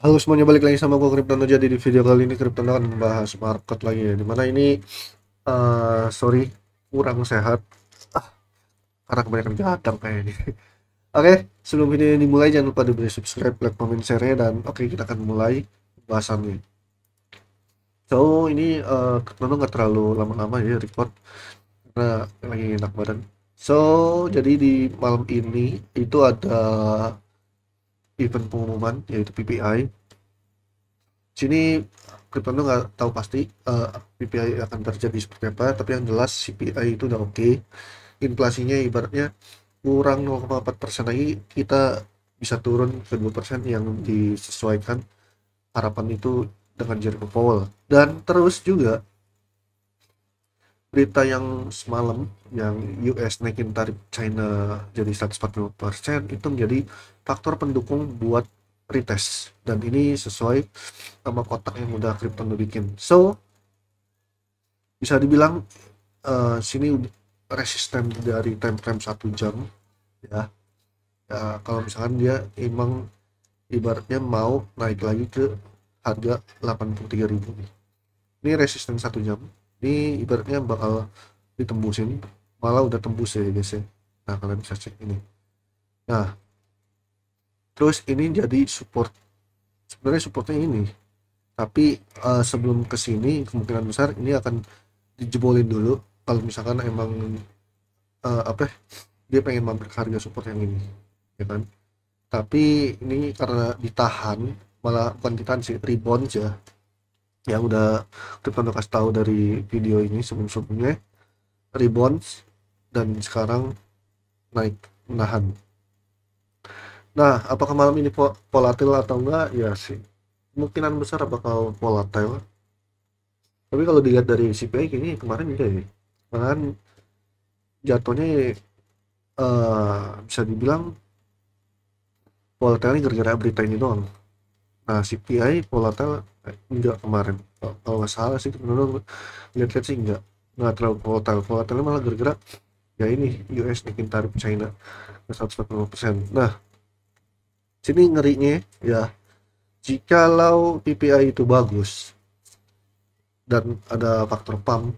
Halo semuanya, balik lagi sama gue Kriptono. Jadi di video kali ini Kriptono akan membahas market lagi ya. Dimana ini sorry, kurang sehat karena kebanyakan gadang kayak ini. Oke, sebelum video ini dimulai jangan lupa diberi subscribe, like, comment, share, dan oke, kita akan mulai bahasannya. So ini Kriptono nggak terlalu lama-lama ya record karena lagi enak badan. So jadi di malam ini itu ada event pengumuman yaitu PPI. Sini Kriptono nggak tahu pasti PPI akan terjadi seperti apa, tapi yang jelas CPI itu udah oke. Inflasinya ibaratnya kurang 0,4% lagi kita bisa turun ke 2% yang disesuaikan harapan itu dengan Jerome Powell. Dan terus juga berita yang semalam yang US naikin tarif China jadi 140% itu menjadi faktor pendukung buat retest, dan ini sesuai sama kotak yang udah Krypton bikin. So bisa dibilang sini resisten dari time frame 1 jam ya. Kalau misalkan dia emang ibaratnya mau naik lagi ke harga 83.000 nih, ini resisten 1 jam, ini ibaratnya bakal ditembusin, malah udah tembus ya guys ya. Nah kalian bisa cek ini. Nah terus ini jadi support, sebenarnya supportnya ini, tapi sebelum kesini kemungkinan besar ini akan dijebolin dulu kalau misalkan emang apa, dia pengen mampir ke harga support yang ini ya kan. Tapi ini karena ditahan, malah bukan ditahan sih, rebound ya, yang udah kita kasih tahu dari video ini sebelum-sebelumnya, rebound dan sekarang naik menahan. Nah apakah malam ini volatil atau enggak ya sih, kemungkinan besar bakal volatile. Tapi kalau dilihat dari CPI kayaknya kemarin enggak ya, malahan jatuhnya bisa dibilang volatile gara-gara berita ini doang. Nah CPI volatile enggak kemarin, kalau nggak salah sih menurut lihat-lihat sih enggak terlalu volatile malah gara-gara ya ini US naikin tarif China ke 140%. Nah sini ngerinya ya, jikalau PPI itu bagus dan ada faktor pump,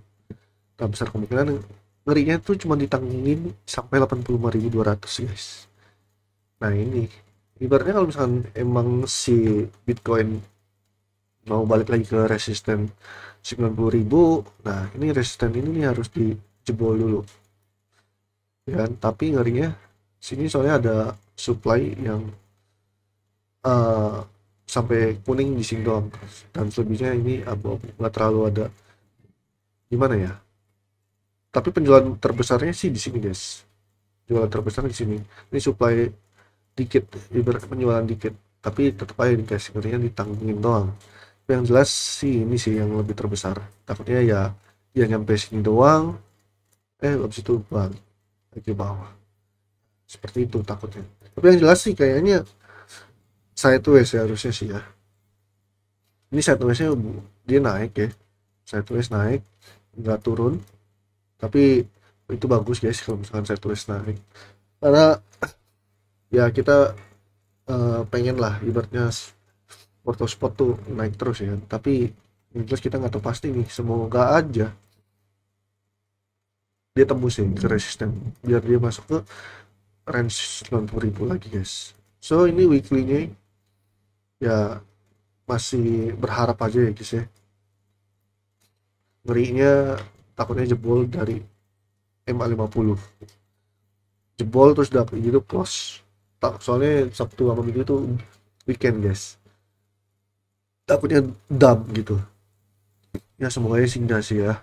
tak besar kemungkinan ngerinya tuh cuma ditanggungin sampai 85.200 guys. Nah ini ibaratnya kalau misalkan emang si Bitcoin mau balik lagi ke resisten 90.000, nah ini resisten ini nih harus dijebol dulu ya kan. Tapi ngerinya sini soalnya ada supply yang eh, sampai kuning di sini doang, dan selebihnya ini abu-abu, nggak terlalu ada gimana ya. Tapi penjualan terbesarnya sih di sini guys, jualan terbesar di sini. Ini supply dikit, ibarat penjualan dikit, tapi tetap aja dikasih ngerinya ditanggungin doang. Tapi yang jelas sih ini sih yang lebih terbesar, takutnya ya dia nyampe sini doang, habis itu balik lagi ke bawah, seperti itu takutnya. Tapi yang jelas sih kayaknya sideways ya harusnya sih ya. Ini sidewaysnya dia naik ya, sideways naik nggak turun. Tapi itu bagus guys kalau misalkan sideways naik, karena ya kita pengen lah ibaratnya porto spot tuh naik terus ya. Tapi yang jelas kita nggak tahu pasti nih, semoga aja dia tembusin ke resisten biar dia masuk ke range 90.000 lagi guys. So ini weekly-nya ya masih berharap aja ya guys ya. Ngerinya takutnya jebol dari MA50, jebol terus dapat gitu close. Soalnya Sabtu sama Minggu itu weekend guys, takutnya dump gitu ya. Semoga sih enggak sih ya.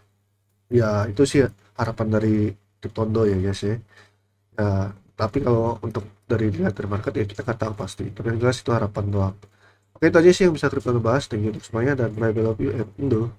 Ya itu sih harapan dari Tiptondo ya guys ya. Ya tapi kalau untuk dari lihat dari market ya kita nggak tahu pasti, tapi yang jelas itu harapan doang. Oke itu aja sih yang bisa kita bahas. Thank you untuk semuanya dan bye bye, love you and Indo.